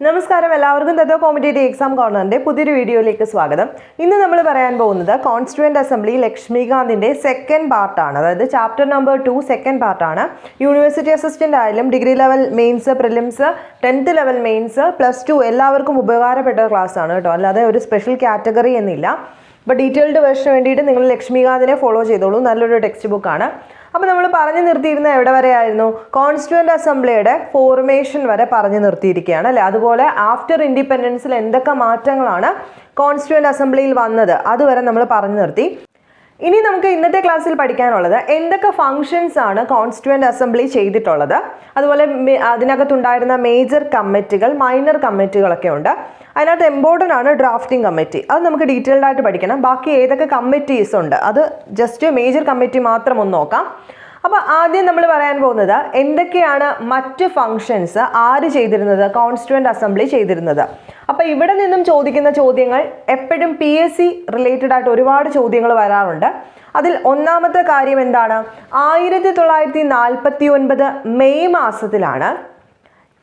നമസ്കാരം എല്ലാവർക്കും തത്വ competitive exam കോർണറിന്റെ പുതിയൊരു വീഡിയോയിലേക്ക് സ്വാഗതം. ഇന്ന് നമ്മൾ പറയാൻ പോകുന്നത് കോൺസ്റ്റിറ്റ്യൂവന്റ് അസംബ്ലി ലക്ഷ്മികാന്തിന്റെ സെക്കൻഡ് പാർട്ടാണ്. അതായത് ചാപ്റ്റർ നമ്പർ 2 സെക്കൻഡ് പാർട്ടാണ്. യൂണിവേഴ്സിറ്റി അസിസ്റ്റന്റ് ആയാലും degree level mains, prelims, 10th level mains, +2 എല്ലാവർക്കും ഉപകാരപ്പെട്ട ക്ലാസ് ആണ് കേട്ടോ. അല്ലാതെ ഒരു സ്പെഷ്യൽ കാറ്റഗറി എന്നില്ല. അപ്പോൾ ഡീറ്റെയിൽഡ് വേർഷന് വേണ്ടിയിട്ട് നിങ്ങൾ ലക്ഷ്മികാന്തിനെ ഫോളോ ചെയ്തോളൂ. നല്ലൊരു ടെക്സ്റ്റ് ബുക്കാണ്. അപ്പോൾ നമ്മൾ പറഞ്ഞു നിർത്തിയിരുന്ന എവിടെ വരെ ആയിരുന്നു? കോൺസ്റ്റിറ്റ്യൂവന്റ് അസംബ്ലിയുടെ ഫോർമേഷൻ വരെ പറഞ്ഞു നിർത്തിയിരിക്കുകയാണ് അല്ലേ. അതുപോലെ ആഫ്റ്റർ ഇൻഡിപെൻഡൻസിൽ എന്തൊക്കെ മാറ്റങ്ങളാണ് കോൺസ്റ്റിറ്റ്യൂവന്റ് അസംബ്ലിയിൽ വന്നത് അതുവരെ നമ്മൾ പറഞ്ഞു നിർത്തി. ഇനി നമുക്ക് ഇന്നത്തെ ക്ലാസ്സിൽ പഠിക്കാനുള്ളത് എന്തൊക്കെ ഫങ്ഷൻസ് ആണ് കോൺസ്റ്റിറ്റ്യൂവന്റ് അസംബ്ലി ചെയ്തിട്ടുള്ളത്, അതുപോലെ അതിനകത്തുണ്ടായിരുന്ന മേജർ കമ്മിറ്റികൾ, മൈനർ കമ്മിറ്റികളൊക്കെ ഉണ്ട്. അതിനകത്ത് ഇമ്പോർട്ടൻ്റ് ആണ് ഡ്രാഫ്റ്റിംഗ് കമ്മിറ്റി. അത് നമുക്ക് ഡീറ്റെയിൽഡ് ആയിട്ട് പഠിക്കണം. ബാക്കി ഏതൊക്കെ കമ്മിറ്റീസ് ഉണ്ട് അത് ജസ്റ്റ് മേജർ കമ്മിറ്റി മാത്രം ഒന്ന് നോക്കാം. അപ്പോൾ ആദ്യം നമ്മൾ പറയാൻ പോകുന്നത് എന്തൊക്കെയാണ് മറ്റ് ഫങ്ഷൻസ് ആര് ചെയ്തിരുന്നത്, കോൺസ്റ്റിറ്റ്യൂവന്റ് അസംബ്ലി ചെയ്തിരുന്നത്. അപ്പോൾ ഇവിടെ നിന്നും ചോദിക്കുന്ന ചോദ്യങ്ങൾ എപ്പോഴും PSC റിലേറ്റഡ് ആയിട്ട് ഒരുപാട് ചോദ്യങ്ങൾ വരാറുണ്ട്. അതിൽ ഒന്നാമത്തെ കാര്യം എന്താണ്? 1949 മെയ് മാസത്തിലാണ്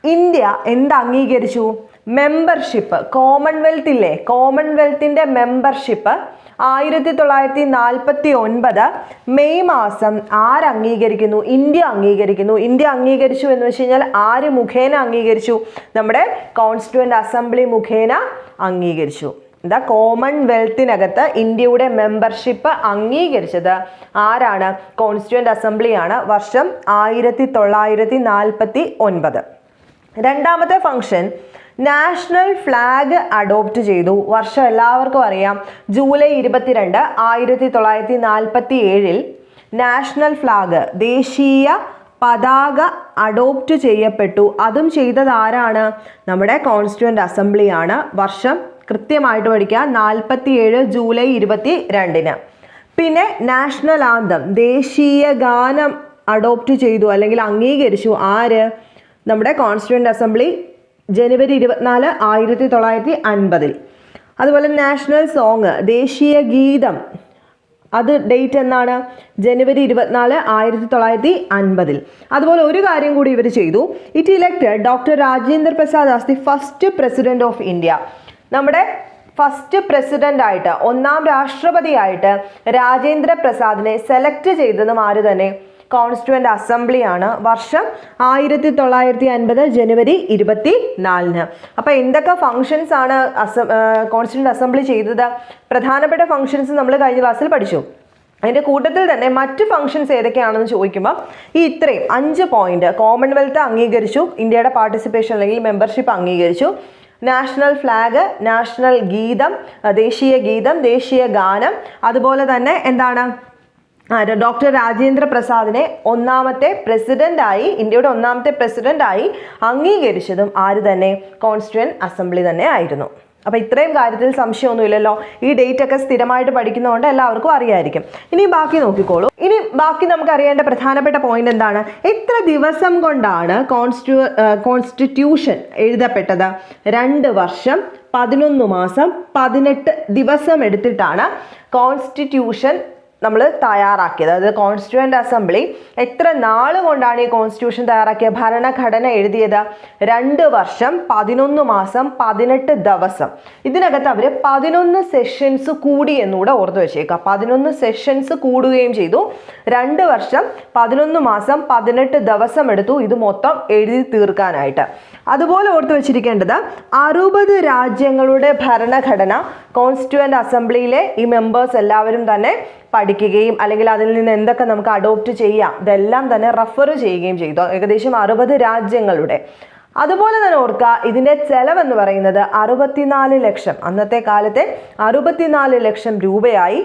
ഇന്ത്യ എന്ത് അംഗീകരിച്ചു? മെമ്പർഷിപ്പ്. കോമൺവെൽത്ത് ഇല്ലേ, കോമൺവെൽത്തിൻ്റെ മെമ്പർഷിപ്പ് 1949 മെയ് മാസം ആരംഗീകരിക്കുന്നു? ഇന്ത്യ അംഗീകരിക്കുന്നു. ഇന്ത്യ അംഗീകരിച്ചു എന്ന് വെച്ച് കഴിഞ്ഞാൽ ആര് മുഖേന അംഗീകരിച്ചു? നമ്മുടെ കോൺസ്റ്റിറ്റ്യൂവന്റ് അസംബ്ലി മുഖേന അംഗീകരിച്ചു. എന്താ, കോമൺവെൽത്തിനകത്ത് ഇന്ത്യയുടെ മെമ്പർഷിപ്പ് അംഗീകരിച്ചത് ആരാണ്? കോൺസ്റ്റിറ്റ്യൂവന്റ് അസംബ്ലിയാണ്. വർഷം 1949. രണ്ടാമത്തെ ഫംഗ്ഷൻ നാഷണൽ ഫ്ലാഗ് അഡോപ്റ്റ് ചെയ്തു. വർഷം എല്ലാവർക്കും അറിയാം, ജൂലൈ 22, 1947 നാഷണൽ ഫ്ലാഗ്, ദേശീയ പതാക അഡോപ്റ്റ് ചെയ്യപ്പെട്ടു. അതും ചെയ്തത് ആരാണ്? നമ്മുടെ കോൺസ്റ്റിറ്റ്യൂവന്റ് അസംബ്ലിയാണ്. വർഷം കൃത്യമായിട്ട് പഠിക്കുക, 47 ജൂലൈ 22. പിന്നെ നാഷണൽ ആന്തം, ദേശീയ ഗാനം അഡോപ്റ്റ് ചെയ്തു അല്ലെങ്കിൽ അംഗീകരിച്ചു ആര്? നമ്മുടെ കോൺസ്റ്റിറ്റ്യൂവന്റ് അസംബ്ലി ജനുവരി 24, 1950. അതുപോലെ നാഷണൽ സോങ്, ദേശീയ ഗീതം, അത് ഡേറ്റ് എന്നാണ്? ജനുവരി 24, 1950. അതുപോലെ ഒരു കാര്യം കൂടി ഇവർ ചെയ്തു. It elected doctor Rajendra Prasad as the first president of India. നമ്മുടെ ഫസ്റ്റ് പ്രസിഡന്റ് ആയിട്ട്, ഒന്നാം രാഷ്ട്രപതിയായിട്ട് രാജേന്ദ്ര പ്രസാദിനെ സെലക്ട് ചെയ്തതും ആര് തന്നെ? കോൺസ്റ്റിറ്റ്യൂവന്റ് അസംബ്ലിയാണ്. വർഷം 1950 ജനുവരി 24. അപ്പോൾ എന്തൊക്കെ ഫങ്ഷൻസ് ആണ് കോൺസ്റ്റിറ്റ്യൂവന്റ് അസംബ്ലി ചെയ്തത്? പ്രധാനപ്പെട്ട ഫങ്ഷൻസ് നമ്മൾ കഴിഞ്ഞ ക്ലാസ്സിൽ പഠിച്ചു. അതിൻ്റെ കൂട്ടത്തിൽ തന്നെ മറ്റ് ഫങ്ഷൻസ് ഏതൊക്കെയാണെന്ന് ചോദിക്കുമ്പോൾ ഈ ഇത്രയും 5 പോയിന്റ്: കോമൺവെൽത്ത് അംഗീകരിച്ചു, ഇന്ത്യയുടെ പാർട്ടിസിപ്പേഷൻ അല്ലെങ്കിൽ മെമ്പർഷിപ്പ് അംഗീകരിച്ചു, നാഷണൽ ഫ്ലാഗ്, നാഷണൽ ഗീതം, ദേശീയ ഗീതം, ദേശീയ ഗാനം, അതുപോലെ തന്നെ എന്താണ്, ഡോക്ടർ രാജേന്ദ്ര പ്രസാദിനെ ഒന്നാമത്തെ പ്രസിഡന്റായി, ഇന്ത്യയുടെ ഒന്നാമത്തെ പ്രസിഡന്റായി അംഗീകരിച്ചതും ആര് തന്നെ? കോൺസ്റ്റിറ്റ്യൂവന്റ് അസംബ്ലി തന്നെ ആയിരുന്നു. അപ്പോൾ ഇത്രയും കാര്യത്തിൽ സംശയമൊന്നുമില്ലല്ലോ. ഈ ഡേറ്റ് ഒക്കെ സ്ഥിരമായിട്ട് പഠിക്കുന്നതുകൊണ്ട് എല്ലാവർക്കും അറിയായിരിക്കും. ഇനി ബാക്കി നോക്കിക്കോളൂ. ഇനി ബാക്കി നമുക്ക് അറിയേണ്ട പ്രധാനപ്പെട്ട പോയിന്റ് എന്താണ്? എത്ര ദിവസം കൊണ്ടാണ് കോൺസ്റ്റിറ്റ്യൂഷൻ എഴുതപ്പെട്ടത്? 2 വർഷം 11 മാസം 18 ദിവസം എടുത്തിട്ടാണ് കോൺസ്റ്റിറ്റ്യൂഷൻ നമ്മൾ തയ്യാറാക്കിയത്. അതായത് കോൺസ്റ്റിറ്റ്യൂവന്റ് അസംബ്ലി എത്ര നാൾ കൊണ്ടാണ് ഈ കോൺസ്റ്റിറ്റ്യൂഷൻ തയ്യാറാക്കിയത്? ഭരണഘടന എഴുതിയത് 2 വർഷം 11 മാസം 18 ദിവസം. ഇതിനകത്ത് അവർ 11 സെഷൻസ് കൂടി എന്നുകൂടെ ഓർത്ത് വെച്ചേക്കുക. 11 സെഷൻസ് കൂടുകയും ചെയ്തു. 2 വർഷം 11 മാസം 18 ദിവസം എടുത്തു ഇത് മൊത്തം എഴുതി തീർക്കാനായിട്ട്. അതുപോലെ ഓർത്ത് വെച്ചിരിക്കേണ്ടത് 60 രാജ്യങ്ങളുടെ ഭരണഘടന കോൺസ്റ്റിറ്റ്യൂവന്റ് അസംബ്ലിയിലെ ഈ മെമ്പേഴ്സ് എല്ലാവരും തന്നെ പഠിക്കുകയും അല്ലെങ്കിൽ അതിൽ നിന്ന് എന്തൊക്കെ നമുക്ക് അഡോപ്റ്റ് ചെയ്യാം ഇതെല്ലാം തന്നെ റെഫർ ചെയ്യുകയും ചെയ്തു. ഏകദേശം 60 രാജ്യങ്ങളുടെ. അതുപോലെ തന്നെ ഓർക്കുക, ഇതിൻ്റെ ചെലവെന്ന് പറയുന്നത് 64 ലക്ഷം, അന്നത്തെ കാലത്തെ 64 ലക്ഷം രൂപയായി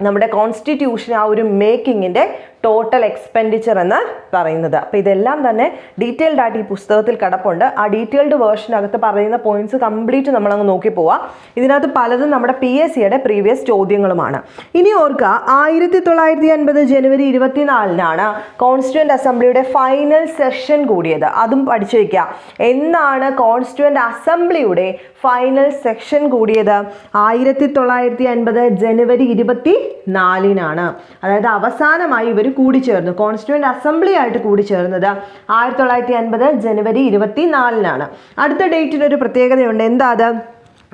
നമ്മുടെ കോൺസ്റ്റിറ്റ്യൂഷൻ ആ ഒരു മേക്കിങ്ങിൻ്റെ ടോട്ടൽ എക്സ്പെൻഡിച്ചർ എന്ന് പറയുന്നത്. അപ്പോൾ ഇതെല്ലാം തന്നെ ഡീറ്റെയിൽഡ് ആയിട്ട് ഈ പുസ്തകത്തിൽ കിടപ്പുണ്ട്. ആ ഡീറ്റെയിൽഡ് വേർഷനകത്ത് പറയുന്ന പോയിന്റ്സ് കംപ്ലീറ്റ് നമ്മളങ്ങ് നോക്കി പോവാം. ഇതിനകത്ത് പലതും നമ്മുടെ PSCയുടെ പ്രീവിയസ് ചോദ്യങ്ങളുമാണ്. ഇനി ഓർക്കുക, 1950 ജനുവരി 24 കോൺസ്റ്റിറ്റ്യൂവന്റ് അസംബ്ലിയുടെ ഫൈനൽ സെഷൻ കൂടിയത്. അതും പഠിച്ചു വയ്ക്കുക. എന്നാണ് കോൺസ്റ്റിറ്റ്യൂവന്റ് അസംബ്ലിയുടെ ഫൈനൽ സെഷൻ കൂടിയത്? 1950 ജനുവരി 24. അതായത് അവസാനമായി ഇവർ കൂടിച്ചേർന്നു, കോൺസ്റ്റിറ്റ്യൂവൻ്റ് അസംബ്ലി ആയിട്ട് കൂടിച്ചേർന്നത് 1950 ജനുവരി 24-നാണ്. അടുത്ത ഡേറ്റിനൊരു പ്രത്യേകതയുണ്ട്. എന്താ അത്?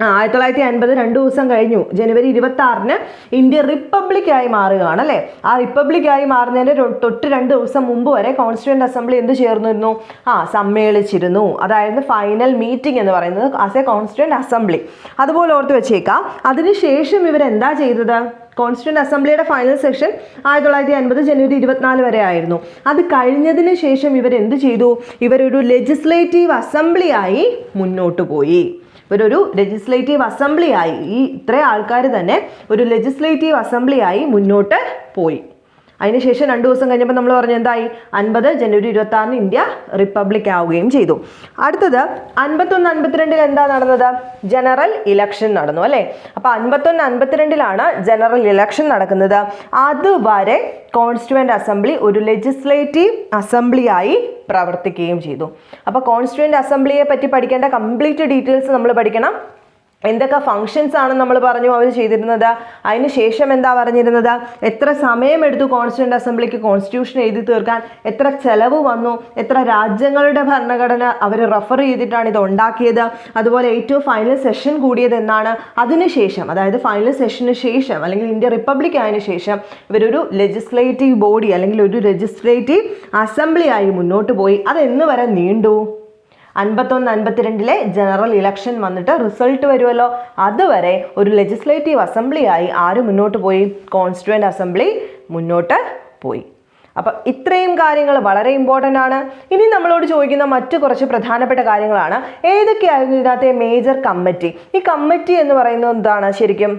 1950 2 ദിവസം കഴിഞ്ഞു, ജനുവരി 26-ന് ഇന്ത്യ റിപ്പബ്ലിക്കായി മാറുകയാണ് അല്ലേ. ആ റിപ്പബ്ലിക്കായി മാറുന്നതിൻ്റെ തൊട്ട് 2 ദിവസം മുമ്പ് വരെ കോൺസ്റ്റിറ്റ്യൂവൻ്റ് അസംബ്ലി എന്ത് ചേർന്നിരുന്നു? സമ്മേളിച്ചിരുന്നു. അതായിരുന്നു ഫൈനൽ മീറ്റിംഗ് എന്ന് പറയുന്നത് ആസ് എ കോൺസ്റ്റിറ്റ്യൂവൻ്റ് അസംബ്ലി. അതുപോലെ ഓർത്ത് വെച്ചേക്കാം. അതിനുശേഷം ഇവരെന്താ ചെയ്തത്? കോൺസ്റ്റിറ്റ്യൂവൻ്റ് അസംബ്ലിയുടെ ഫൈനൽ സെഷൻ 1950 ജനുവരി 24 വരെ ആയിരുന്നു. അത് കഴിഞ്ഞതിന് ശേഷം ഇവരെന്ത് ചെയ്തു? ഇവരൊരു ലെജിസ്ലേറ്റീവ് അസംബ്ലിയായി മുന്നോട്ട് പോയി. ഇവരൊരു ലെജിസ്ലേറ്റീവ് അസംബ്ലിയായി, ഈ ഇത്രയും ആൾക്കാർ തന്നെ ഒരു ലെജിസ്ലേറ്റീവ് അസംബ്ലിയായി മുന്നോട്ട് പോയി. അതിനുശേഷം 2 ദിവസം കഴിഞ്ഞപ്പോൾ നമ്മൾ പറഞ്ഞു എന്തായി? 50 ജനുവരി 26-ന് ഇന്ത്യ റിപ്പബ്ലിക് ആവുകയും ചെയ്തു. അടുത്തത് 51-52 എന്താ നടന്നത്? ജനറൽ ഇലക്ഷൻ നടന്നു അല്ലേ. അപ്പോൾ 51-52 ജനറൽ ഇലക്ഷൻ നടക്കുന്നത്. അതുവരെ കോൺസ്റ്റിറ്റ്യൂവൻ്റ് അസംബ്ലി ഒരു ലെജിസ്ലേറ്റീവ് അസംബ്ലിയായി പ്രവർത്തിക്കുകയും ചെയ്തു. അപ്പോൾ കോൺസ്റ്റിറ്റ്യൂവൻ്റ് അസംബ്ലിയെ പറ്റി പഠിക്കേണ്ട കംപ്ലീറ്റ് ഡീറ്റെയിൽസ് നമ്മൾ പഠിക്കണം. എന്തൊക്കെ ഫങ്ഷൻസ് ആണ് നമ്മൾ പറഞ്ഞു അവർ ചെയ്തിരുന്നത്, അതിന് ശേഷം എന്താ പറഞ്ഞിരുന്നത്, എത്ര സമയമെടുത്തു കോൺസ്റ്റിറ്റ്യൂവൻ്റ് അസംബ്ലിക്ക് കോൺസ്റ്റിറ്റ്യൂഷൻ എഴുതി തീർക്കാൻ, എത്ര ചെലവ് വന്നു, എത്ര രാജ്യങ്ങളുടെ ഭരണഘടന അവർ റെഫർ ചെയ്തിട്ടാണ് ഇത് ഉണ്ടാക്കിയത്, അതുപോലെ ഏറ്റവും ഫൈനൽ സെഷൻ കൂടിയത് എന്നാണ്. അതിനുശേഷം, അതായത് ഫൈനൽ സെഷന് ശേഷം അല്ലെങ്കിൽ ഇന്ത്യ റിപ്പബ്ലിക് ആയതിനു ശേഷം ഇവരൊരു ലെജിസ്ലേറ്റീവ് ബോഡി അല്ലെങ്കിൽ ഒരു ലെജിസ്ലേറ്റീവ് അസംബ്ലി ആയി മുന്നോട്ട് പോയി. അതെന്ന് വരെ നീണ്ടു? 51-52 ജനറൽ ഇലക്ഷൻ വന്നിട്ട് റിസൾട്ട് വരുമല്ലോ, അതുവരെ ഒരു ലെജിസ്ലേറ്റീവ് അസംബ്ലിയായി ആര് മുന്നോട്ട് പോയി? കോൺസ്റ്റിറ്റ്യൂവൻ്റ് അസംബ്ലി മുന്നോട്ട് പോയി. അപ്പം ഇത്രയും കാര്യങ്ങൾ വളരെ ഇമ്പോർട്ടൻ്റ് ആണ്. ഇനി നമ്മളോട് ചോദിക്കുന്ന മറ്റു കുറച്ച് പ്രധാനപ്പെട്ട കാര്യങ്ങളാണ്. ഏതൊക്കെയായിരുന്നു ഇതിനകത്തെ മേജർ കമ്മിറ്റി? ഈ കമ്മിറ്റി എന്ന് പറയുന്നത് എന്താണ് ശരിക്കും?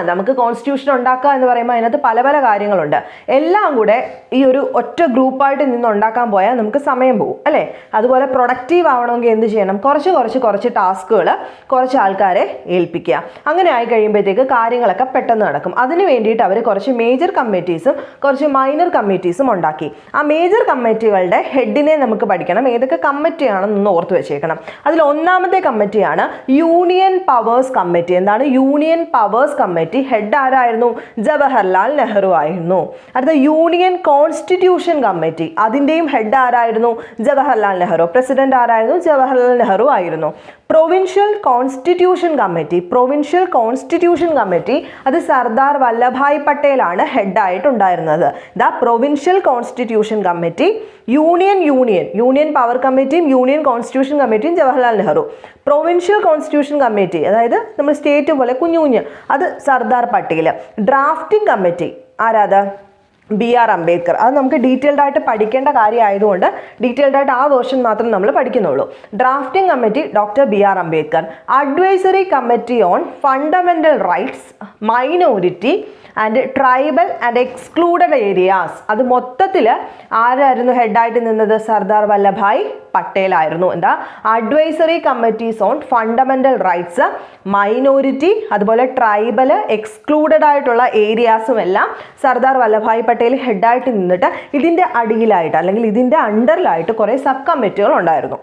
നമുക്ക് കോൺസ്റ്റിറ്റ്യൂഷൻ ഉണ്ടാക്കുക എന്ന് പറയുമ്പോൾ അതിനകത്ത് പല പല കാര്യങ്ങളുണ്ട്. എല്ലാം കൂടെ ഈ ഒരു ഒറ്റ ഗ്രൂപ്പായിട്ട് നിന്ന് ഉണ്ടാക്കാൻ പോയാൽ നമുക്ക് സമയം പോകും അല്ലേ. അതുപോലെ പ്രൊഡക്റ്റീവ് ആവണമെങ്കിൽ എന്ത് ചെയ്യണം? കുറച്ച് ടാസ്കുകൾ കുറച്ച് ആൾക്കാരെ ഏൽപ്പിക്കുക. അങ്ങനെ ആയി കഴിയുമ്പോഴത്തേക്ക് കാര്യങ്ങളൊക്കെ പെട്ടെന്ന് നടക്കും. അതിന് വേണ്ടിയിട്ട് അവർ കുറച്ച് മേജർ കമ്മിറ്റീസും കുറച്ച് മൈനർ കമ്മിറ്റീസും ഉണ്ടാക്കി. ആ മേജർ കമ്മിറ്റികളുടെ ഹെഡിനെ നമുക്ക് പഠിക്കണം. ഏതൊക്കെ കമ്മിറ്റിയാണെന്നൊന്ന് ഓർത്ത് വെച്ചേക്കണം. അതിൽ ഒന്നാമത്തെ കമ്മിറ്റിയാണ് യൂണിയൻ പവേഴ്സ് കമ്മിറ്റി. എന്താണ് യൂണിയൻ പവേഴ്സ് കമ്മിറ്റി? ഹെഡ് ആരായിരുന്നു? ജവഹർലാൽ നെഹ്റു ആയിരുന്നു. അടുത്ത യൂണിയൻ കോൺസ്റ്റിറ്റ്യൂഷൻ കമ്മിറ്റി, അതിൻ്റെയും ഹെഡ് ആരായിരുന്നു? ജവഹർലാൽ നെഹ്റു. പ്രസിഡന്റ് ആരായിരുന്നു? ജവഹർലാൽ നെഹ്റു ആയിരുന്നു. Provincial constitution committee, provincial constitution committee അത് സർദാർ വല്ലഭായ് പട്ടേലാണ് ഹെഡായിട്ടുണ്ടായിരുന്നത്. The provincial constitution committee. Union power കമ്മിറ്റിയും യൂണിയൻ കോൺസ്റ്റിറ്റ്യൂഷൻ കമ്മിറ്റിയും Jawaharlal Nehru. Provincial constitution committee, അതായത് നമ്മൾ സ്റ്റേറ്റ് പോലെ കുഞ്ഞു അത് സർദാർ പട്ടേൽ. ഡ്രാഫ്റ്റിംഗ് കമ്മിറ്റി ആരാത്? BR അംബേദ്കർ. അത് നമുക്ക് ഡീറ്റെയിൽഡ് ആയിട്ട് പഠിക്കേണ്ട കാര്യമായതുകൊണ്ട് ഡീറ്റെയിൽഡ് ആയിട്ട് ആ വേർഷൻ മാത്രം നമ്മൾ പഠിക്കുന്നുള്ളൂ. Drafting committee doctor BR Ambedkar. Advisory committee on fundamental rights, minority and tribal and excluded areas. അത് മൊത്തത്തിൽ ആരായിരുന്നു ഹെഡായിട്ട് നിന്നത്? സർദാർ വല്ലഭായ് പട്ടേൽ ആയിരുന്നു. എന്താ? Advisory committees on fundamental rights, minority, അതുപോലെ ട്രൈബൽ, എക്സ്ക്ലൂഡഡ് ആയിട്ടുള്ള ഏരിയാസും എല്ലാം സർദാർ വല്ലഭായ് പട്ടേൽ ഹെഡായിട്ട് നിന്നിട്ട് ഇതിൻ്റെ അടിയിലായിട്ട് അല്ലെങ്കിൽ ഇതിൻ്റെ അണ്ടറിലായിട്ട് കുറേ സബ് കമ്മിറ്റികൾ ഉണ്ടായിരുന്നു.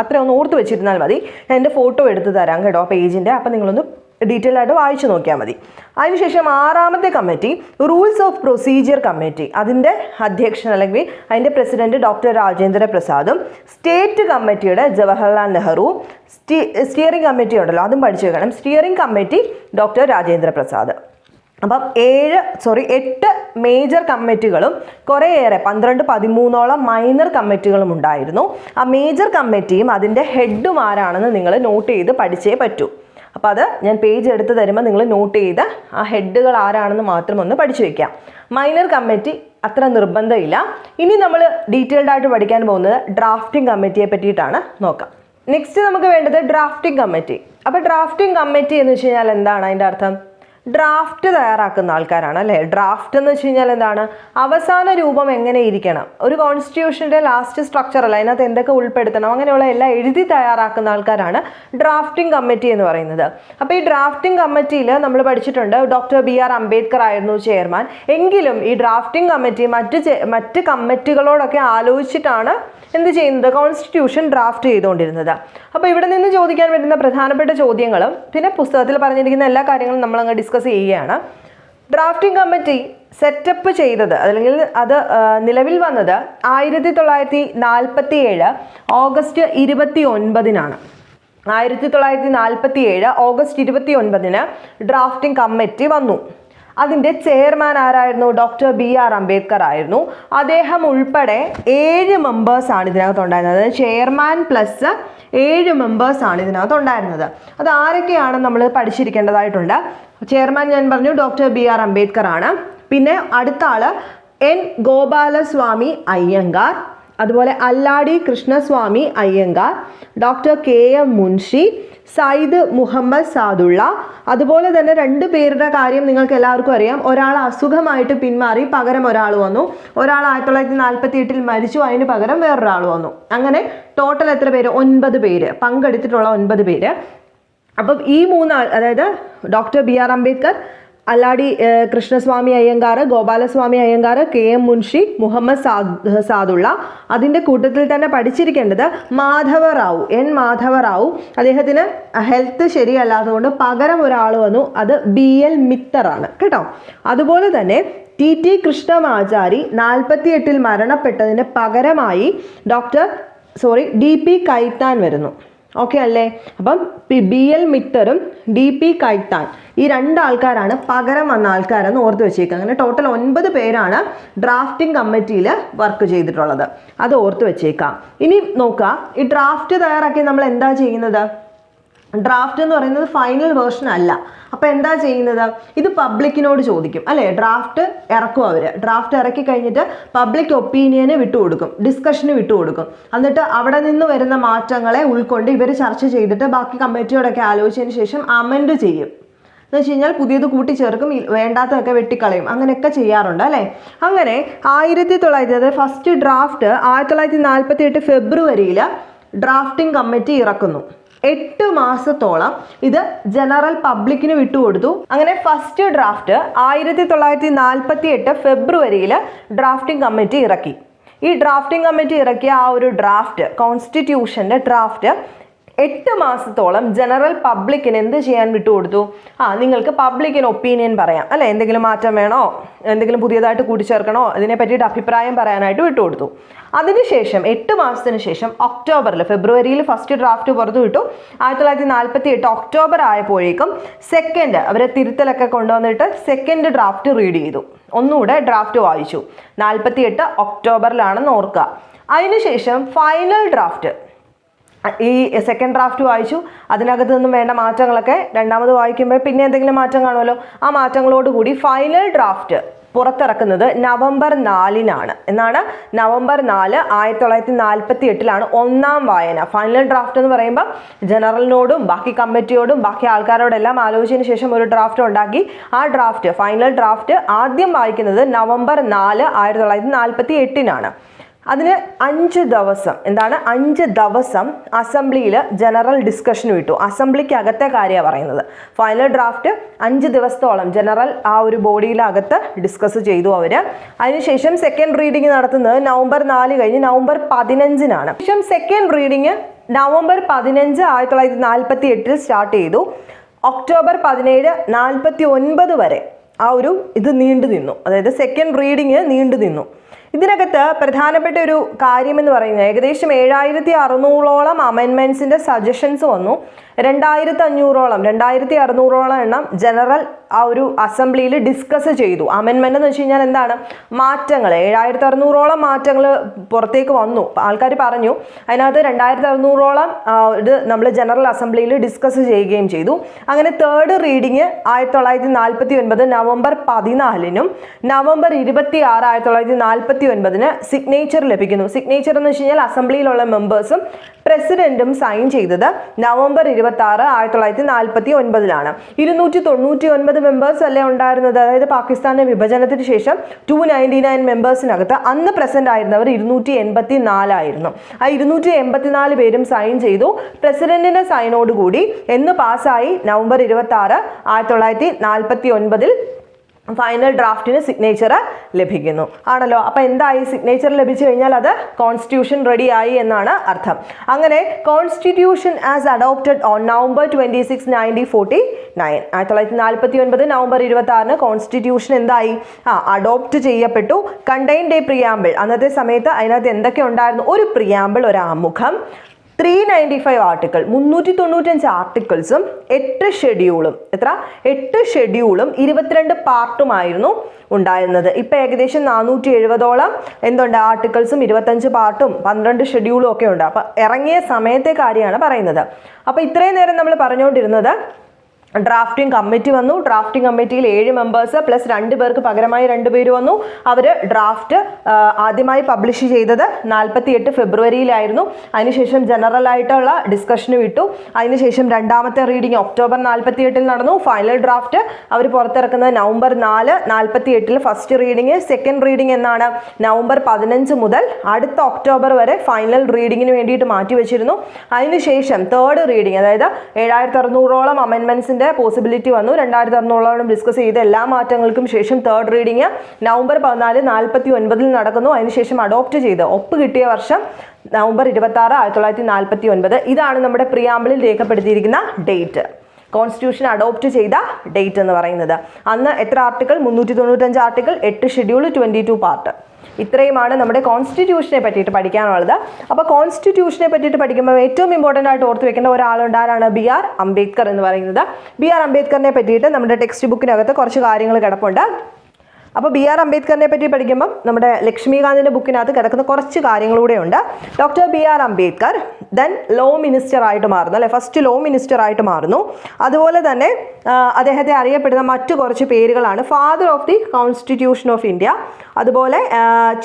അത്ര ഒന്ന് ഓർത്ത് വെച്ചിരുന്നാൽ മതി. ഞാൻ എൻ്റെ ഫോട്ടോ എടുത്ത് തരാം കേട്ടോ പേജിൻ്റെ. അപ്പം നിങ്ങളൊന്ന് ഡീറ്റെയിൽ ആയിട്ട് വായിച്ചു നോക്കിയാൽ മതി. അതിനുശേഷം ആറാമത്തെ committee rules of procedure committee. അതിൻ്റെ അധ്യക്ഷൻ അല്ലെങ്കിൽ അതിൻ്റെ പ്രസിഡന്റ് ഡോക്ടർ രാജേന്ദ്ര പ്രസാദും സ്റ്റേറ്റ് കമ്മിറ്റിയുടെ ജവഹർലാൽ നെഹ്റു. സ്റ്റിയറിംഗ് കമ്മിറ്റി ഉണ്ടല്ലോ, അതും പഠിച്ചു വെക്കണം. Steering committee doctor Rajendra Prasad. അപ്പം 8 മേജർ കമ്മിറ്റികളും കുറേയേറെ 12-13 മൈനർ കമ്മിറ്റികളും ഉണ്ടായിരുന്നു. ആ മേജർ കമ്മിറ്റിയും അതിൻ്റെ ഹെഡും ആരാണെന്ന് നിങ്ങൾ നോട്ട് ചെയ്ത് പഠിച്ചേ പറ്റൂ. അപ്പോൾ അത് ഞാൻ പേജ് എടുത്ത് തരുമ്പോൾ നിങ്ങൾ നോട്ട് ചെയ്ത് ആ ഹെഡുകൾ ആരാണെന്ന് മാത്രം ഒന്ന് പഠിച്ചു വയ്ക്കാം. മൈനർ കമ്മിറ്റി അത്ര നിർബന്ധമില്ല. ഇനി നമ്മൾ ഡീറ്റെയിൽഡ് ആയിട്ട് പഠിക്കാൻ പോകുന്നത് ഡ്രാഫ്റ്റിംഗ് കമ്മിറ്റിയെ പറ്റിയിട്ടാണ് നോക്കാം. നെക്സ്റ്റ് നമുക്ക് വേണ്ടത് ഡ്രാഫ്റ്റിംഗ് കമ്മിറ്റി. അപ്പോൾ ഡ്രാഫ്റ്റിംഗ് കമ്മിറ്റി എന്ന് വെച്ച് കഴിഞ്ഞാൽ എന്താണ് അതിൻ്റെ അർത്ഥം? ഡ്രാഫ്റ്റ് തയ്യാറാക്കുന്ന ആൾക്കാരാണ് അല്ലേ. ഡ്രാഫ്റ്റ് എന്ന് വെച്ച് കഴിഞ്ഞാൽ എന്താണ്? അവസാന രൂപം എങ്ങനെ ഇരിക്കണം, ഒരു കോൺസ്റ്റിറ്റ്യൂഷൻ്റെ ലാസ്റ്റ് സ്ട്രക്ചർ അല്ല, അതിനകത്ത് എന്തൊക്കെ ഉൾപ്പെടുത്തണം, അങ്ങനെയുള്ള എല്ലാം എഴുതി തയ്യാറാക്കുന്ന ആൾക്കാരാണ് ഡ്രാഫ്റ്റിംഗ് കമ്മിറ്റി എന്ന് പറയുന്നത്. അപ്പോൾ ഈ ഡ്രാഫ്റ്റിംഗ് കമ്മിറ്റിയിൽ നമ്മൾ പഠിച്ചിട്ടുണ്ട് ഡോക്ടർ BR അംബേദ്കർ ആയിരുന്നു ചെയർമാൻ. എങ്കിലും ഈ ഡ്രാഫ്റ്റിംഗ് കമ്മിറ്റി മറ്റ് കമ്മിറ്റികളോടൊക്കെ ആലോചിച്ചിട്ടാണ് എന്ത് ചെയ്യുന്നത്? കോൺസ്റ്റിറ്റ്യൂഷൻ ഡ്രാഫ്റ്റ് ചെയ്തുകൊണ്ടിരുന്നത്. അപ്പോൾ ഇവിടെ നിന്ന് ചോദിക്കാൻ പറ്റുന്ന പ്രധാനപ്പെട്ട ചോദ്യങ്ങളും പിന്നെ പുസ്തകത്തിൽ പറഞ്ഞിരിക്കുന്ന എല്ലാ കാര്യങ്ങളും നമ്മളങ്ങ് ഡിസ്കസ് ചെയ്യുകയാണ്. ഡ്രാഫ്റ്റിംഗ് കമ്മിറ്റി സെറ്റപ്പ് ചെയ്തത് അല്ലെങ്കിൽ അത് നിലവിൽ വന്നത് 1947 ഓഗസ്റ്റ് 29-നാണ്. 1947 ഓഗസ്റ്റ് 29-ന് ഡ്രാഫ്റ്റിംഗ് കമ്മിറ്റി വന്നു. അതിൻ്റെ ചെയർമാൻ ആരായിരുന്നു? ഡോക്ടർ BR അംബേദ്കർ ആയിരുന്നു. അദ്ദേഹം ഉൾപ്പെടെ 7 മെമ്പേഴ്സാണ് ഇതിനകത്ത് ഉണ്ടായിരുന്നത്. അതായത് ചെയർമാൻ പ്ലസ് 7 മെമ്പേഴ്സാണ് ഇതിനകത്ത് ഉണ്ടായിരുന്നത്. അത് ആരൊക്കെയാണെന്ന് നമ്മൾ പഠിച്ചിരിക്കേണ്ടതായിട്ടുണ്ട്. ചെയർമാൻ ഞാൻ പറഞ്ഞു ഡോക്ടർ BR അംബേദ്കർ ആണ്. പിന്നെ അടുത്ത ആള് N ഗോപാലസ്വാമി അയ്യങ്കാർ, അതുപോലെ അല്ലാടി കൃഷ്ണസ്വാമി അയ്യങ്കാർ, ഡോക്ടർ KM മുൻഷി, സയ്യിദ് മുഹമ്മദ് സാദുള്ള. അതുപോലെ തന്നെ 2 പേരുടെ കാര്യം നിങ്ങൾക്ക് എല്ലാവർക്കും അറിയാം. ഒരാൾ അസുഖമായിട്ട് പിന്മാറി, പകരം ഒരാൾ വന്നു. ഒരാൾ 1948 മരിച്ചു, അതിന് പകരം വേറൊരാൾ വന്നു. അങ്ങനെ ടോട്ടൽ എത്ര പേര്? 9 പേര് പങ്കെടുത്തിട്ടുള്ള 9 പേര്. അപ്പം ഈ 3 ആൾ, അതായത് doctor BR Ambedkar, Alladi Krishnaswami Ayyangar, Gopalaswami Ayyangar, KM Munshi, Muhammad Saadulla. അതിൻ്റെ കൂട്ടത്തിൽ തന്നെ പഠിച്ചിരിക്കേണ്ടത് മാധവറാവു, N മാധവറാവു. അദ്ദേഹത്തിന് ഹെൽത്ത് ശരിയല്ലാത്തതുകൊണ്ട് പകരം ഒരാൾ വന്നു, അത് BL മിത്തറാണ് കേട്ടോ. അതുപോലെ തന്നെ TT കൃഷ്ണമാചാരി 48-ൽ മരണപ്പെട്ടതിന് പകരമായി DP കൈത്താൻ വരുന്നു. ഓക്കെ അല്ലേ? അപ്പം BL മിത്തറും DP കൈത്താൻ, ഈ 2 ആൾക്കാരാണ് പകരം വന്ന ആൾക്കാരെന്ന് ഓർത്ത് വെച്ചേക്കുക. അങ്ങനെ ടോട്ടൽ 9 പേരാണ് ഡ്രാഫ്റ്റിംഗ് കമ്മിറ്റിയിൽ വർക്ക് ചെയ്തിട്ടുള്ളത്. അത് ഓർത്ത് വെച്ചേക്കാം. ഇനി നോക്കുക, ഈ ഡ്രാഫ്റ്റ് തയ്യാറാക്കി നമ്മൾ എന്താ ചെയ്യുന്നത്? ഡ്രാഫ്റ്റ് എന്ന് പറയുന്നത് ഫൈനൽ വേർഷൻ അല്ല. അപ്പോൾ എന്താ ചെയ്യുന്നത്? ഇത് പബ്ലിക്കിനോട് ചോദിക്കും അല്ലേ? ഡ്രാഫ്റ്റ് ഇറക്കും അവർ. ഡ്രാഫ്റ്റ് ഇറക്കി കഴിഞ്ഞിട്ട് പബ്ലിക് ഒപ്പീനിയന് വിട്ടുകൊടുക്കും, ഡിസ്കഷന് വിട്ടുകൊടുക്കും. എന്നിട്ട് അവിടെ നിന്ന് വരുന്ന മാറ്റങ്ങളെ ഉൾക്കൊണ്ട് ഇവർ ചർച്ച ചെയ്തിട്ട് ബാക്കി കമ്മിറ്റിയോടൊക്കെ ആലോചിച്ചതിന് ശേഷം അമെൻഡ് ചെയ്യും. എന്ന് വെച്ച് കഴിഞ്ഞാൽ പുതിയത് കൂട്ടിച്ചേർക്കും, വേണ്ടാത്തതൊക്കെ വെട്ടിക്കളയും, അങ്ങനെയൊക്കെ ചെയ്യാറുണ്ട് അല്ലേ? അങ്ങനെ 1900 ഫസ്റ്റ് ഡ്രാഫ്റ്റ് 1948 ഫെബ്രുവരിയിൽ ഡ്രാഫ്റ്റിംഗ് കമ്മിറ്റി ഇറക്കുന്നു. 8 മാസത്തോളം ഇത് ജനറൽ പബ്ലിക്കിന് വിട്ടുകൊടുത്തു. അങ്ങനെ ഫസ്റ്റ് ഡ്രാഫ്റ്റ് 1948 ഫെബ്രുവരിയിൽ ഡ്രാഫ്റ്റിംഗ് കമ്മിറ്റി ഇറക്കി. ഈ ഡ്രാഫ്റ്റിംഗ് കമ്മിറ്റി ഇറക്കിയ ആ ഒരു ഡ്രാഫ്റ്റ്, കോൺസ്റ്റിറ്റ്യൂഷൻ്റെ ഡ്രാഫ്റ്റ് 8 മാസത്തോളം ജനറൽ പബ്ലിക്കിന് എന്ത് ചെയ്യാൻ വിട്ടുകൊടുത്തു? നിങ്ങൾക്ക് പബ്ലിക്കിന് ഒപ്പീനിയൻ പറയാം അല്ലേ? എന്തെങ്കിലും മാറ്റം വേണോ, എന്തെങ്കിലും പുതിയതായിട്ട് കൂട്ടിച്ചേർക്കണോ, ഇതിനെ പറ്റിയിട്ട് അഭിപ്രായം പറയാനായിട്ട് വിട്ടുകൊടുത്തു. അതിനുശേഷം 8 മാസത്തിന് ശേഷം ഒക്ടോബറിൽ, ഫെബ്രുവരിയിൽ ഫസ്റ്റ് ഡ്രാഫ്റ്റ് പുറത്തു വിട്ടു. 1948 ഒക്ടോബർ ആയപ്പോഴേക്കും സെക്കൻഡ്, അവരെ തിരുത്തലൊക്കെ കൊണ്ടുവന്നിട്ട് സെക്കൻഡ് ഡ്രാഫ്റ്റ് റീഡ് ചെയ്തു. ഒന്നുകൂടെ ഡ്രാഫ്റ്റ് വായിച്ചു. 48 ഒക്ടോബറിലാണെന്ന് ഓർക്കുക. അതിനുശേഷം ഫൈനൽ ഡ്രാഫ്റ്റ്, ഈ സെക്കൻഡ് ഡ്രാഫ്റ്റ് വായിച്ചു. അതിനകത്ത് നിന്നും വേണ്ട മാറ്റങ്ങളൊക്കെ രണ്ടാമത് വായിക്കുമ്പോൾ പിന്നെ എന്തെങ്കിലും മാറ്റം കാണുമല്ലോ. ആ മാറ്റങ്ങളോടുകൂടി ഫൈനൽ ഡ്രാഫ്റ്റ് പുറത്തിറക്കുന്നത് നവംബർ 4-നാണ്. എന്നാണ് നവംബർ 4, 1948 ഒന്നാം വായന. ഫൈനൽ ഡ്രാഫ്റ്റ് എന്ന് പറയുമ്പോൾ ജനറലിനോടും ബാക്കി കമ്മിറ്റിയോടും ബാക്കി ആൾക്കാരോടെല്ലാം ആലോചിച്ചതിന് ശേഷം ഒരു ഡ്രാഫ്റ്റ് ഉണ്ടാക്കി. ആ ഡ്രാഫ്റ്റ്, ഫൈനൽ ഡ്രാഫ്റ്റ് ആദ്യം വായിക്കുന്നത് നവംബർ 4, 1948. അതിന് 5 ദിവസം, 5 ദിവസം അസംബ്ലിയിൽ ജനറൽ ഡിസ്കഷന് വിട്ടു. അസംബ്ലിക്ക് അകത്തെ കാര്യമാണ് പറയുന്നത്. ഫൈനൽ ഡ്രാഫ്റ്റ് 5 ദിവസത്തോളം ജനറൽ ആ ഒരു ബോഡിയിലകത്ത് ഡിസ്കസ് ചെയ്തു അവർ. അതിനുശേഷം സെക്കൻഡ് റീഡിംഗ് നടത്തുന്നത് നവംബർ 4 കഴിഞ്ഞ് നവംബർ 15-നാണ്. ശേഷം സെക്കൻഡ് റീഡിംഗ് നവംബർ 15, 1948 സ്റ്റാർട്ട് ചെയ്തു. ഒക്ടോബർ 17, 1949 വരെ ആ ഒരു ഇത് നീണ്ടു നിന്നു. അതായത് സെക്കൻഡ് റീഡിങ് നീണ്ടു നിന്നു. ഇതിനകത്ത് പ്രധാനപ്പെട്ട ഒരു കാര്യമെന്ന് പറയുന്നത് ഏകദേശം 7600-ഓളം അമെൻമെൻറ്റ്സിൻ്റെ സജഷൻസ് വന്നു. 2600-ഓളം എണ്ണം ജനറൽ ആ ഒരു അസംബ്ലിയിൽ ഡിസ്കസ് ചെയ്തു. അമെൻമെൻ്റ് എന്ന് വെച്ച് കഴിഞ്ഞാൽ എന്താണ്? മാറ്റങ്ങൾ. 7600-ഓളം മാറ്റങ്ങൾ പുറത്തേക്ക് വന്നു. ആൾക്കാർ പറഞ്ഞു. അതിനകത്ത് 2600-ഓളം ഇത് നമ്മൾ ജനറൽ അസംബ്ലിയിൽ ഡിസ്കസ് ചെയ്യുകയും ചെയ്തു. അങ്ങനെ തേർഡ് റീഡിങ് 1949 നവംബർ 14-നും നവംബർ 26, 1949 സിഗ്നേച്ചർ ലഭിക്കുന്നു. സിഗ്നേച്ചർ എന്ന് വെച്ച് കഴിഞ്ഞാൽ അസംബ്ലിയിലുള്ള മെമ്പേഴ്സും പ്രസിഡന്റും സൈൻ ചെയ്തത് നവംബർ 26, 1949 299 മെമ്പേഴ്സ് അല്ലേ ഉണ്ടായിരുന്നത്. അതായത് പാകിസ്ഥാന്റെ വിഭജനത്തിന് ശേഷം 299 മെമ്പേഴ്സിനകത്ത് അന്ന് പ്രസന്റ് ആയിരുന്നവർ 284 ആയിരുന്നു. ആ 284 പേരും സൈൻ ചെയ്തു. പ്രസിഡന്റിന്റെ സൈനോടുകൂടി എന്ന് പാസ്സായി നവംബർ 26, 1949 ഫൈനൽ ഡ്രാഫ്റ്റിന് സിഗ്നേച്ചർ ലഭിക്കുന്നു ആണല്ലോ. അപ്പോൾ എന്തായി, സിഗ്നേച്ചർ ലഭിച്ചു കഴിഞ്ഞാൽ അത് കോൺസ്റ്റിറ്റ്യൂഷൻ റെഡി ആയി എന്നാണ് അർത്ഥം. അങ്ങനെ constitution as adopted on November 26, 1949 1949 November 26 constitution എന്തായി, അഡോപ്റ്റ് ചെയ്യപ്പെട്ടു. കണ്ടെയ്ൻഡ് എ പ്രിയാമ്പിൾ, അന്നത്തെ സമയത്ത് അതിനകത്ത് എന്തൊക്കെ ഉണ്ടായിരുന്നു, ഒരു പ്രിയാമ്പിൾ, ഒരു ആമുഖം, 395 ആർട്ടിക്കിൾ, 395 ആർട്ടിക്കിൾസും 8 ഷെഡ്യൂളും, എത്ര, 8 ഷെഡ്യൂളും 22 പാർട്ടുമായിരുന്നു ഉണ്ടായിരുന്നത്. ഇപ്പം ഏകദേശം 470ഓളം എന്തുണ്ട്, ആർട്ടിക്കിൾസും 25 പാർട്ടും 12 ഷെഡ്യൂളും ഒക്കെ ഉണ്ട്. അപ്പം ഇറങ്ങിയ സമയത്തെ കാര്യമാണ് പറയുന്നത്. അപ്പോൾ ഇത്രയും നേരം നമ്മൾ പറഞ്ഞുകൊണ്ടിരുന്നത് ഡ്രാഫ്റ്റിംഗ് കമ്മിറ്റി വന്നു. ഡ്രാഫ്റ്റിംഗ് കമ്മിറ്റിയിൽ 7 മെമ്പേഴ്സ് പ്ലസ് 2 പേർക്ക് പകരമായി 2 പേര് വന്നു. അവർ ഡ്രാഫ്റ്റ് ആദ്യമായി പബ്ലിഷ് ചെയ്തത് 48 ഫെബ്രുവരിയിലായിരുന്നു. അതിനുശേഷം ജനറൽ ആയിട്ടുള്ള ഡിസ്കഷന് വിട്ടു. അതിനുശേഷം രണ്ടാമത്തെ റീഡിംഗ് ഒക്ടോബർ 48 നടന്നു. ഫൈനൽ ഡ്രാഫ്റ്റ് അവർ പുറത്തിറക്കുന്നത് November 4, 48 first reading. Second reading എന്നാണ് നവംബർ 15 മുതൽ അടുത്ത ഒക്ടോബർ വരെ ഫൈനൽ റീഡിങ്ങിന് വേണ്ടിയിട്ട് മാറ്റിവെച്ചിരുന്നു. അതിനുശേഷം തേർഡ് റീഡിംഗ്, അതായത് 7600ഓളം അമെൻമെന്റ്സിന്റെ പോസിബിലിറ്റി വന്നു. 2600ഓളം ഡിസ്കസ് ചെയ്ത എല്ലാ മാറ്റങ്ങൾക്കും ശേഷം തേർഡ് റീഡിംഗ് നവംബർ 14, 49 നടക്കുന്നു. അതിനുശേഷം അഡോപ്റ്റ് ചെയ്ത് ഒപ്പ് കിട്ടിയ വർഷം നവംബർ 26, 1949. ഇതാണ് നമ്മുടെ പ്രിയാമ്പിളിൽ രേഖപ്പെടുത്തിയിരിക്കുന്ന ഡേറ്റ്, കോൺസ്റ്റിറ്റ്യൂഷൻ അഡോപ്റ്റ് ചെയ്ത ഡേറ്റ് എന്ന് പറയുന്നത്. അന്ന് എത്ര ആർട്ടിക്കിൾ, 395 ആർട്ടിക്കിൾ, 8 ഷെഡ്യൂൾ, 22 പാർട്ട്. ഇത്രയുമാണ് നമ്മുടെ കോൺസ്റ്റിറ്റ്യൂഷനെ പറ്റിയിട്ട് പഠിക്കാനുള്ളത്. അപ്പോൾ കോൺസ്റ്റിറ്റ്യൂഷനെ പറ്റിയിട്ട് പഠിക്കുമ്പോൾ ഏറ്റവും ഇമ്പോർട്ടൻ്റ് ആയിട്ട് ഓർത്ത് വെക്കേണ്ട ഒരാളുണ്ട്. ആരാണ്, BR അംബേദ്കർ എന്ന് പറയുന്നത്. BR അംബേദ്കറിനെ പറ്റിയിട്ട് നമ്മുടെ ടെക്സ്റ്റ് ബുക്കിനകത്ത് കുറച്ച് കാര്യങ്ങൾ കിടപ്പുണ്ട്. അപ്പോൾ BR അംബേദ്കറിനെ പറ്റി പഠിക്കുമ്പം നമ്മുടെ ലക്ഷ്മികാന്തിൻ്റെ ബുക്കിനകത്ത് കിടക്കുന്ന കുറച്ച് കാര്യങ്ങളൂടെ ഉണ്ട്. Doctor BR Ambedkar then law minister ആയിട്ട് മാറുന്നു, അല്ലെ, ഫസ്റ്റ് ലോ മിനിസ്റ്റർ ആയിട്ട് മാറുന്നു. അതുപോലെ തന്നെ അദ്ദേഹത്തെ അറിയപ്പെടുന്ന മറ്റു കുറച്ച് പേരുകളാണ് father of the constitution of India, അതുപോലെ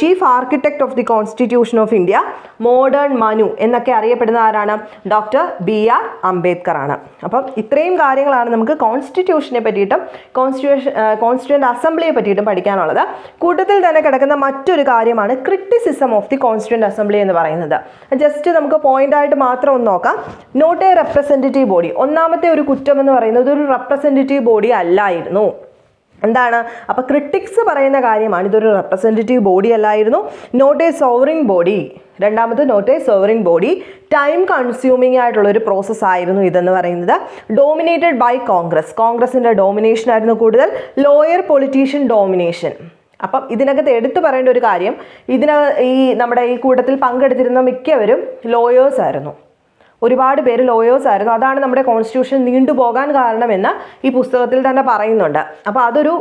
chief architect of the constitution of India, modern Manu എന്നൊക്കെ അറിയപ്പെടുന്ന ആരാണ്, ഡോക്ടർ BR അംബേദ്കർ ആണ്. അപ്പം ഇത്രയും കാര്യങ്ങളാണ് നമുക്ക് കോൺസ്റ്റിറ്റ്യൂഷനെ പറ്റിയിട്ടും കോൺസ്റ്റിറ്റ്യൂവൻ്റ് അസംബ്ലിയെ പറ്റിയിട്ടും പഠിക്കാനുള്ളത്. കൂട്ടത്തിൽ തന്നെ കിടക്കുന്ന മറ്റൊരു കാര്യമാണ് criticism of the constituent assembly എന്ന് പറയുന്നത്. ജസ്റ്റ് നമുക്ക് പോയിന്റ് ആയിട്ട് മാത്രം ഒന്ന് നോക്കാം. Not a representative body. ഒന്നാമത്തെ ഒരു കുറ്റം എന്ന് പറയുന്നത് ഒരു റെപ്രസെൻറ്റേറ്റീവ് ബോഡി അല്ലായിരുന്നു. എന്താണ്, അപ്പോൾ ക്രിട്ടിക്സ് പറയുന്ന കാര്യമാണ്, ഇതൊരു റെപ്രസെൻറ്റേറ്റീവ് ബോഡി അല്ലായിരുന്നു. Not a sovereign body. രണ്ടാമത് not a sovereign body, time consuming ആയിട്ടുള്ള ഒരു പ്രോസസ്സ് ആയിരുന്നു ഇതെന്ന് പറയുന്നത്. ഡോമിനേറ്റഡ് ബൈ കോൺഗ്രസിൻ്റെ ഡോമിനേഷൻ ആയിരുന്നു കൂടുതൽ. Lawyer politician domination. അപ്പം ഇതിനകത്ത് എടുത്തു പറയേണ്ട ഒരു കാര്യം, നമ്മുടെ ഈ കൂട്ടത്തിൽ പങ്കെടുത്തിരുന്ന മിക്കവരും ലോയേഴ്സ് ആയിരുന്നു. ഒരുപാട് പേര് ലോയേഴ്സ് ആയിരുന്നു. അതാണ് നമ്മുടെ കോൺസ്റ്റിറ്റ്യൂഷൻ നീണ്ടുപോകാൻ കാരണമെന്ന് ഈ പുസ്തകത്തിൽ തന്നെ പറയുന്നുണ്ട്. അപ്പോൾ അതൊരു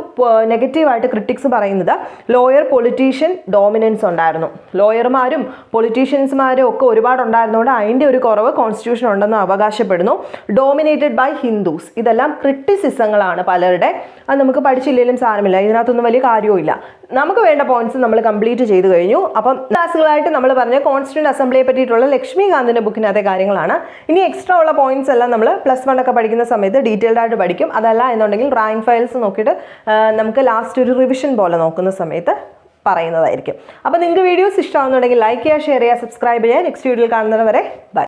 നെഗറ്റീവായിട്ട് ക്രിട്ടിക്സ് പറയുന്നത് ലോയർ പൊളിറ്റീഷ്യൻ ഡോമിനൻസ് ഉണ്ടായിരുന്നു. ലോയർമാരും പൊളിറ്റീഷ്യൻസ്മാരും ഒക്കെ ഒരുപാടുണ്ടായിരുന്നതുകൊണ്ട് അതിൻ്റെ ഒരു കുറവ് കോൺസ്റ്റിറ്റ്യൂഷൻ ഉണ്ടെന്ന് അവകാശപ്പെടുന്നു. Dominated by Hindus. ഇതെല്ലാം ക്രിറ്റിസിസങ്ങളാണ് പലരുടെ. അത് നമുക്ക് പഠിച്ചില്ലെങ്കിലും സാരമില്ല, ഇതിനകത്തൊന്നും വലിയ കാര്യവുമില്ല. നമുക്ക് വേണ്ട പോയിന്റ്സ് നമ്മൾ കംപ്ലീറ്റ് ചെയ്ത് കഴിഞ്ഞു. അപ്പം ക്ലാസ്സുകളായിട്ട് നമ്മൾ പറഞ്ഞ കോൺസ്റ്റിറ്റ്യൂവൻ്റ് അസംബ്ലിയെ പറ്റിയിട്ടുള്ള ലക്ഷ്മികാന്തിൻ്റെ ബുക്കിനകത്തെ കാര്യങ്ങളാണ്. ഇനി എക്സ്ട്രാ ഉള്ള പോയിന്റ്സ് എല്ലാം നമ്മൾ +1 ഒക്കെ പഠിക്കുന്ന സമയത്ത് ഡീറ്റെയിൽഡ് ആയിട്ട് പഠിക്കും. അതല്ല എന്നുണ്ടെങ്കിൽ റാങ്ക് ഫയൽസ് നോക്കിയിട്ട് നമുക്ക് ലാസ്റ്റ് ഒരു റിവിഷൻ പോലെ നോക്കുന്ന സമയത്ത് പറയുന്നതായിരിക്കും. അപ്പോൾ നിങ്ങൾക്ക് വീഡിയോസ് ഇഷ്ടമാകുന്നുണ്ടെങ്കിൽ ലൈക്ക് ചെയ്യുക, ഷെയർ ചെയ്യുക, സബ്സ്ക്രൈബ് ചെയ്യുക. നെക്സ്റ്റ് വീഡിയോയിൽ കാണുന്നവരെ ബൈ.